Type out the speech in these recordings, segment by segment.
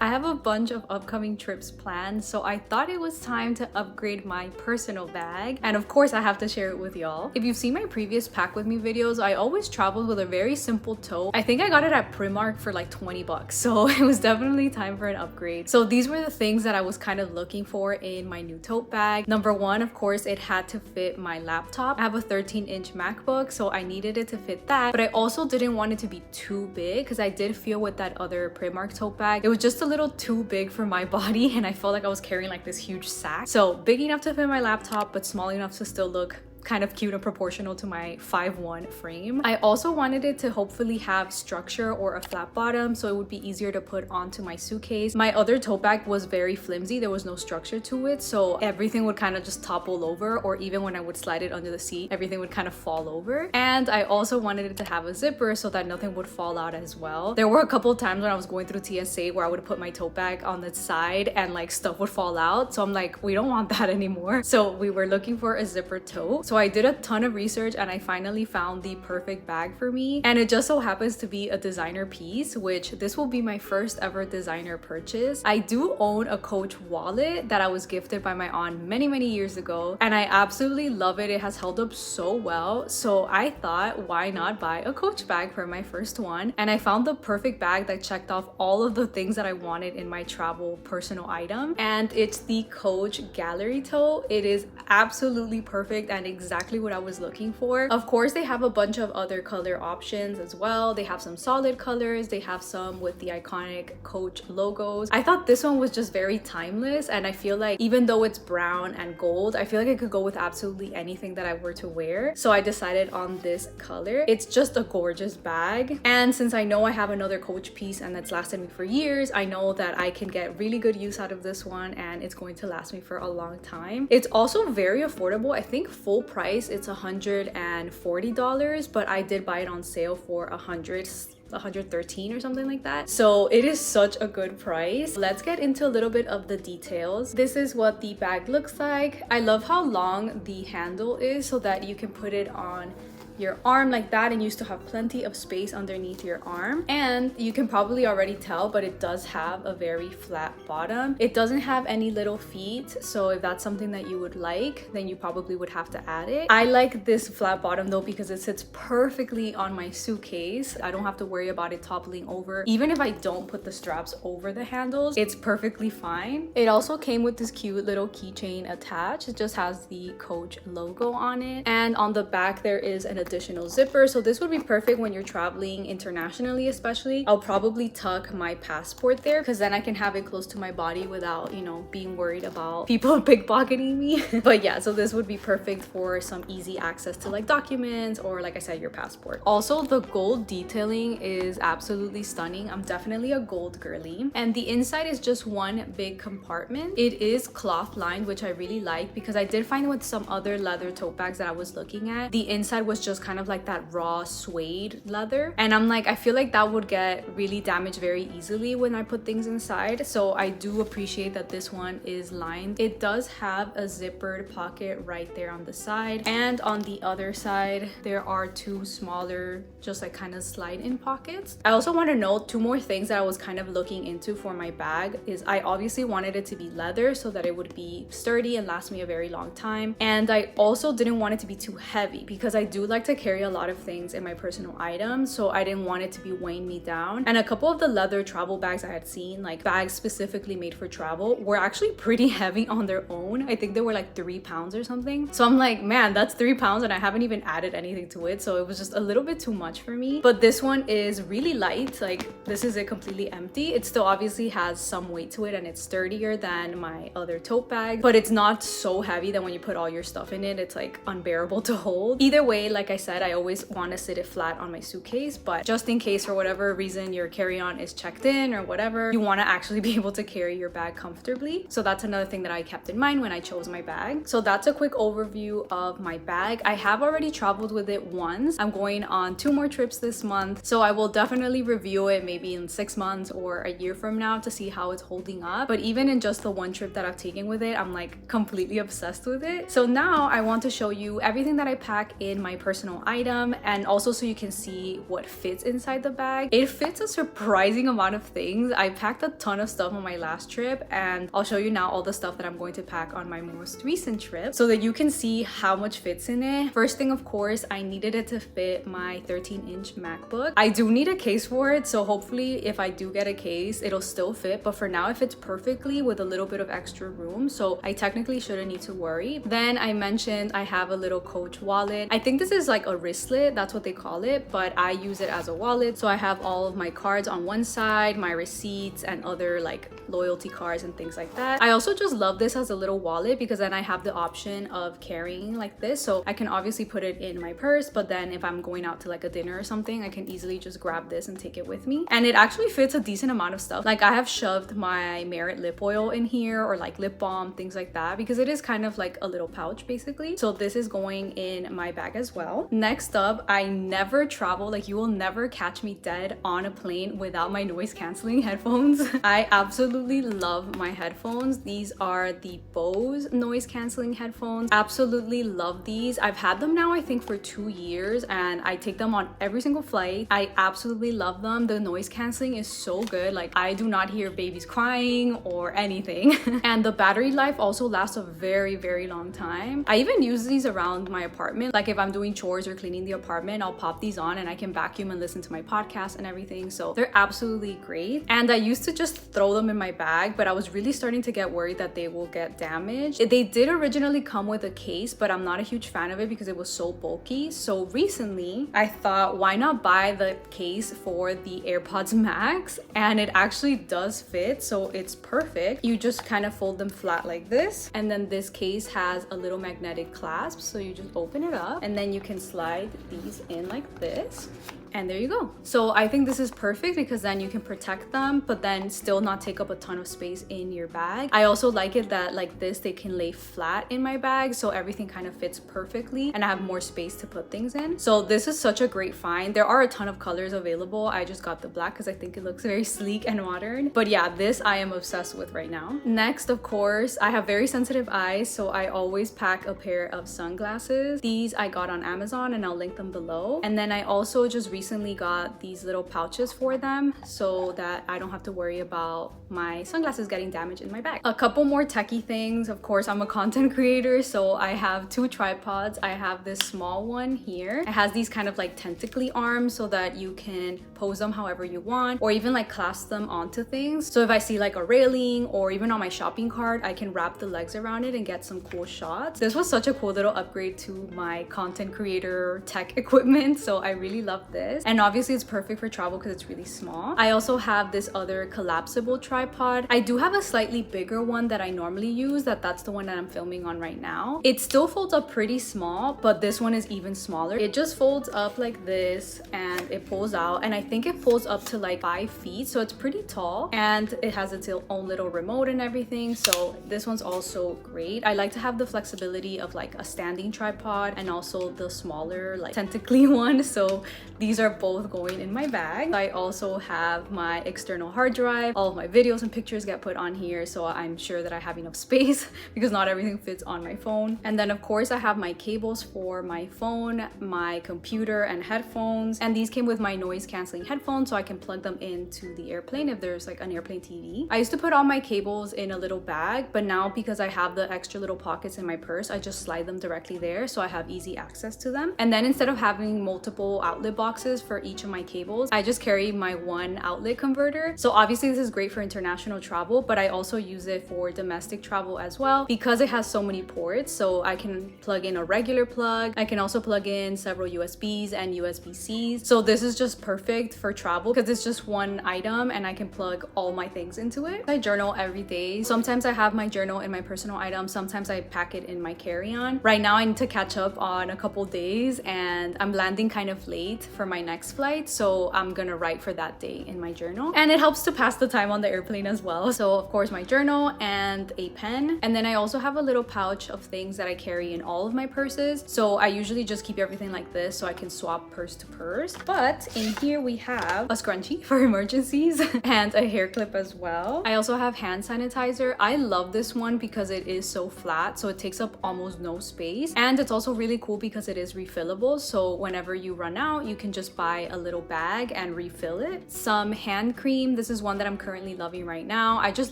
I have a bunch of upcoming trips planned, so I thought it was time to upgrade my personal bag. And of course, I have to share it with y'all. If you've seen my previous pack with me videos, I always traveled with a very simple tote. I think I got it at Primark for like 20 bucks, so it was definitely time for an upgrade. So these were the things that I was kind of looking for in my new tote bag. Number one, of course, it had to fit my laptop. I have a 13-inch MacBook, so I needed it to fit that, but I also didn't want it to be too big because I did feel with that other Primark tote bag, it was just a little too big for my body and I felt like I was carrying like this huge sack. So big enough to fit my laptop, but small enough to still look kind of cute and proportional to my 5'1" frame. I also wanted it to hopefully have structure or a flat bottom so it would be easier to put onto my suitcase. My other tote bag was very flimsy, there was no structure to it, so everything would kind of just topple over, or even when I would slide it under the seat, everything would kind of fall over. And I also wanted it to have a zipper so that nothing would fall out as well. There were a couple times when I was going through TSA where I would put my tote bag on the side and like stuff would fall out, so I'm like, we don't want that anymore. So we were looking for a zipper tote. So I did a ton of research and I finally found the perfect bag for me, and it just so happens to be a designer piece, which this will be my first ever designer purchase. I do own a Coach wallet that I was gifted by my aunt many years ago, and I absolutely love it. It has held up so well, so I thought, why not buy a Coach bag for my first one? And I found the perfect bag that checked off all of the things that I wanted in my travel personal item, and it's the Coach Gallery Tote. It is absolutely perfect and exactly what I was looking for. Of course, they have a bunch of other color options as well. They have some solid colors, they have some with the iconic Coach logos. I thought this one was just very timeless, and I feel like even though it's brown and gold, I feel like it could go with absolutely anything that I were to wear. So I decided on this color. It's just a gorgeous bag, and since I know I have another Coach piece and that's lasted me for years, I know that I can get really good use out of this one and it's going to last me for a long time. It's also very affordable. I think full price it's $140, but I did buy it on sale for $113 or something like that. So it is such a good price. Let's get into a little bit of the details. This is what the bag looks like. I love how long the handle is so that you can put it on your arm like that and you still have plenty of space underneath your arm. And you can probably already tell, but it does have a very flat bottom. It doesn't have any little feet, so if that's something that you would like, then you probably would have to add it. I like this flat bottom though because it sits perfectly on my suitcase. I don't have to worry about it toppling over. Even if I don't put the straps over the handles, it's perfectly fine. It also came with this cute little keychain attached. It just has the Coach logo on it, and on the back there is an additional zipper, so this would be perfect when you're traveling internationally. Especially I'll probably tuck my passport there because then I can have it close to my body without, you know, being worried about people pickpocketing me. But yeah, so this would be perfect for some easy access to like documents or, like I said, your passport. Also, the gold detailing is absolutely stunning. I'm definitely a gold girly, and the inside is just one big compartment. It is cloth lined, which I really like because I did find with some other leather tote bags that I was looking at, the inside was just kind of like that raw suede leather, and I'm like, I feel like that would get really damaged very easily when I put things inside. So I do appreciate that this one is lined. It does have a zippered pocket right there on the side, and on the other side there are two smaller just like kind of slide in pockets. I also want to note two more things that I was kind of looking into for my bag is I obviously wanted it to be leather so that it would be sturdy and last me a very long time, and I also didn't want it to be too heavy because I do like to carry a lot of things in my personal items, so I didn't want it to be weighing me down. And a couple of the leather travel bags I had seen, like bags specifically made for travel, were actually pretty heavy on their own. I think they were like 3 pounds or something. So I'm like, man, that's 3 pounds and I haven't even added anything to it, so it was just a little bit too much for me. But this one is really light. Like, this is it completely empty. It still obviously has some weight to it and it's sturdier than my other tote bag, but it's not so heavy that when you put all your stuff in it, it's like unbearable to hold. Either way, like I said, I always want to sit it flat on my suitcase, but just in case for whatever reason your carry-on is checked in or whatever, you want to actually be able to carry your bag comfortably. So that's another thing that I kept in mind when I chose my bag. So that's a quick overview of my bag. I have already traveled with it once. I'm going on 2 more trips this month, so I will definitely review it maybe in 6 months or a year from now to see how it's holding up. But even in just the one trip that I've taken with it, I'm like completely obsessed with it. So now I want to show you everything that I pack in my personal personal item, and also so you can see what fits inside the bag. It fits a surprising amount of things. I packed a ton of stuff on my last trip, and I'll show you now all the stuff that I'm going to pack on my most recent trip so that you can see how much fits in it. First thing, of course, I needed it to fit my 13-inch MacBook. I do need a case for it, so hopefully if I do get a case, it'll still fit, but for now it fits perfectly with a little bit of extra room, so I technically shouldn't need to worry. Then I mentioned I have a little Coach wallet. I think this is like a wristlet, that's what they call it, but I use it as a wallet. So I have all of my cards on one side, my receipts and other like loyalty cards and things like that. I also just love this as a little wallet because then I have the option of carrying like this, so I can obviously put it in my purse, but then if I'm going out to like a dinner or something, I can easily just grab this and take it with me. And it actually fits a decent amount of stuff. Like I have shoved my Merit lip oil in here, or like lip balm, things like that, because it is kind of like a little pouch basically. So this is going in my bag as well. Next up, I never travel, like you will never catch me dead on a plane without my noise canceling headphones. I absolutely love my headphones. These are the Bose noise canceling headphones. Absolutely love these. I've had them now I think for 2 years, and I take them on every single flight. I absolutely love them. The noise canceling is so good. Like I do not hear babies crying or anything. And the battery life also lasts a very long time. I even use these around my apartment. Like if I'm doing chores or cleaning the apartment, I'll pop these on and I can vacuum and listen to my podcast and everything. So they're absolutely great. And I used to just throw them in my bag, but I was really starting to get worried that they will get damaged. They did originally come with a case, but I'm not a huge fan of it because it was so bulky. So recently I thought, why not buy the case for the AirPods Max? And it actually does fit, so it's perfect. You just kind of fold them flat like this, and then this case has a little magnetic clasp, so you just open it up and then you can slide these in like this. And there you go. So I think this is perfect because then you can protect them, but then still not take up a ton of space in your bag. I also like it that like this, they can lay flat in my bag, so everything kind of fits perfectly and I have more space to put things in. So this is such a great find. There are a ton of colors available. I just got the black because I think it looks very sleek and modern. But yeah, this I am obsessed with right now. Next, of course, I have very sensitive eyes, so I always pack a pair of sunglasses. These I got on Amazon and I'll link them below. And then I also just recently got these little pouches for them so that I don't have to worry about my sunglasses getting damaged in my bag. A couple more techie things. Of course, I'm a content creator, so I have 2 tripods. I have this small one here. It has these kind of like tentacly arms so that you can pose them however you want, or even like clasp them onto things. So if I see like a railing or even on my shopping cart, I can wrap the legs around it and get some cool shots. This was such a cool little upgrade to my content creator tech equipment, so I really love this. And obviously it's perfect for travel because it's really small. I also have this other collapsible tripod. I do have a slightly bigger one that I normally use, that's the one that I'm filming on right now. It still folds up pretty small, but this one is even smaller. It just folds up like this and it pulls out, and I think it pulls up to like 5 feet, so it's pretty tall, and it has its own little remote and everything. So this one's also great. I like to have the flexibility of like a standing tripod and also the smaller like tentacly one, so these are both going in my bag. I also have my external hard drive. All of my videos and pictures get put on here, so I'm sure that I have enough space because not everything fits on my phone. And then of course I have my cables for my phone, my computer, and headphones. And these came with my noise canceling headphones, so I can plug them into the airplane if there's like an airplane TV. I used to put all my cables in a little bag, but now because I have the extra little pockets in my purse, I just slide them directly there, so I have easy access to them. And then instead of having multiple outlet boxes for each of my cables, I just carry my one outlet converter. So obviously this is great for international travel, but I also use it for domestic travel as well because it has so many ports. So I can plug in a regular plug. I can also plug in several USBs and USB-Cs. So this is just perfect for travel because it's just one item and I can plug all my things into it. I journal every day. Sometimes I have my journal in my personal item. Sometimes I pack it in my carry-on. Right now I need to catch up on a couple days and I'm landing kind of late for my next flight, so I'm gonna write for that day in my journal. And it helps to pass the time on the airplane as well. So of course my journal and a pen. And then I also have a little pouch of things that I carry in all of my purses. So I usually just keep everything like this so I can swap purse to purse. But in here we have a scrunchie for emergencies and a hair clip as well. I also have hand sanitizer. I love this one because it is so flat, so it takes up almost no space. And it's also really cool because it is refillable. So whenever you run out, you can just buy a little bag and refill it. Some hand cream. This is one that I'm currently loving right now. I just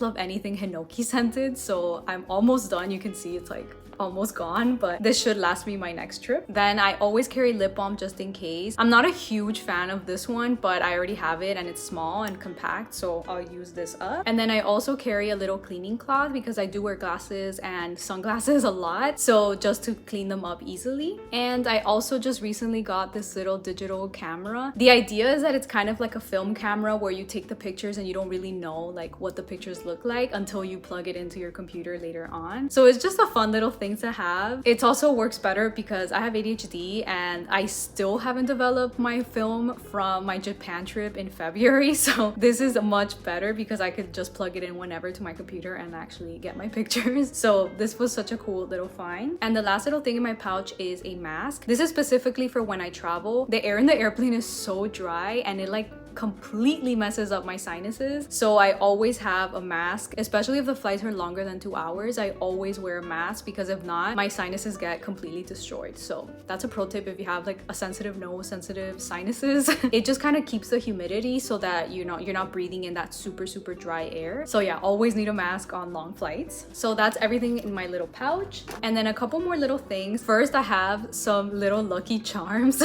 love anything hinoki scented, so I'm almost done. You can see it's like almost gone, but this should last me my next trip. Then I always carry lip balm just in case. I'm not a huge fan of this one, but I already have it and it's small and compact, so I'll use this up. And then I also carry a little cleaning cloth because I do wear glasses and sunglasses a lot, so just to clean them up easily. And I also just recently got this little digital camera. The idea is that it's kind of like a film camera where you take the pictures and you don't really know like what the pictures look like until you plug it into your computer later on. So it's just a fun little thing to have. It also works better because I have ADHD and I still haven't developed my film from my Japan trip in February, so this is much better because I could just plug it in whenever to my computer and actually get my pictures. So this was such a cool little find. And the last little thing in my pouch is a mask. This is specifically for when I travel. The air in the airplane is so dry and it like completely messes up my sinuses, so I always have a mask, especially if the flights are longer than 2 hours. I always wear a mask because if not, my sinuses get completely destroyed. So that's a pro tip if you have like a sensitive nose, sensitive sinuses. It just kind of keeps the humidity so that you're not breathing in that super dry air. So yeah, always need a mask on long flights. So that's everything in my little pouch. And then a couple more little things. First, I have some little Lucky Charms.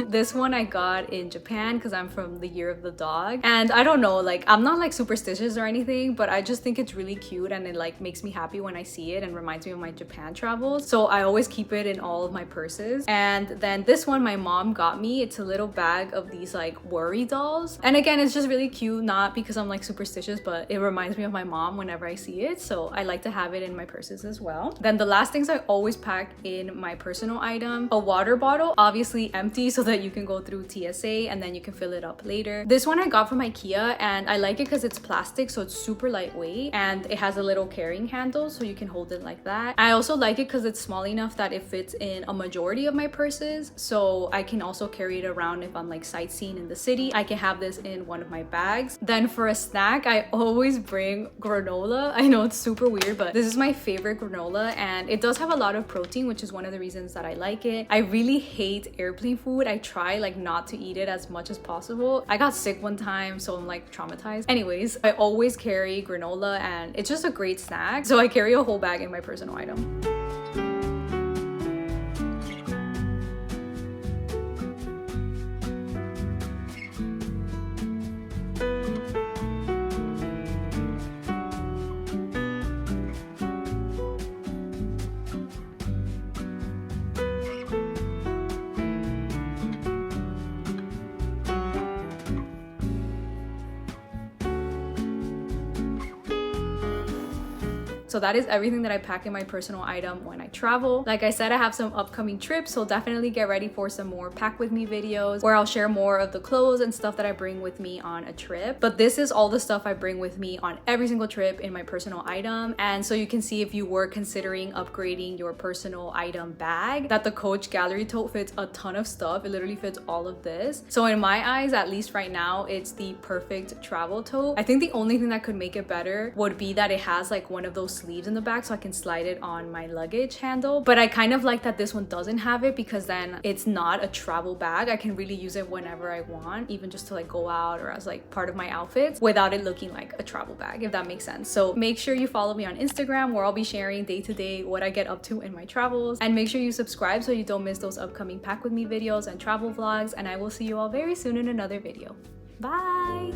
This one I got in Japan because I'm from the year of the dog, and I don't know, like I'm not like superstitious or anything, but I just think it's really cute and it like makes me happy when I see it and reminds me of my Japan travels, so I always keep it in all of my purses. And then this one my mom got me. It's a little bag of these like worry dolls, and again it's just really cute, not because I'm like superstitious, but it reminds me of my mom whenever I see it, so I like to have it in my purses as well. Then the last things I always pack in my personal item: a water bottle, obviously empty so that you can go through TSA and then you can fill it up later. This one I got from IKEA and I like it because it's plastic, so it's super lightweight and it has a little carrying handle so you can hold it like that. I also like it because it's small enough that it fits in a majority of my purses, so I can also carry it around if I'm like sightseeing in the city. I can have this in one of my bags. Then for a snack, I always bring granola. I know it's super weird, but this is my favorite granola and it does have a lot of protein, which is one of the reasons that I like it. I really hate airplane food. I try like not to eat it as much as possible. I got sick one time, so I'm like traumatized. Anyways, I always carry granola and it's just a great snack, so I carry a whole bag in my personal item. So that is everything that I pack in my personal item when I travel. Like I said, I have some upcoming trips, so definitely get ready for some more pack with me videos where I'll share more of the clothes and stuff that I bring with me on a trip. But this is all the stuff I bring with me on every single trip in my personal item. And so you can see if you were considering upgrading your personal item bag, that the Coach Gallery Tote fits a ton of stuff. It literally fits all of this. So in my eyes, at least right now, it's the perfect travel tote. I think the only thing that could make it better would be that it has like one of those sleeves in the back so I can slide it on my luggage handle. But I kind of like that this one doesn't have it because then it's not a travel bag. I can really use it whenever I want, even just to like go out or as like part of my outfits without it looking like a travel bag, if that makes sense. So make sure you follow me on Instagram where I'll be sharing day to day what I get up to in my travels, and make sure you subscribe so you don't miss those upcoming pack with me videos and travel vlogs, and I will see you all very soon in another video. Bye!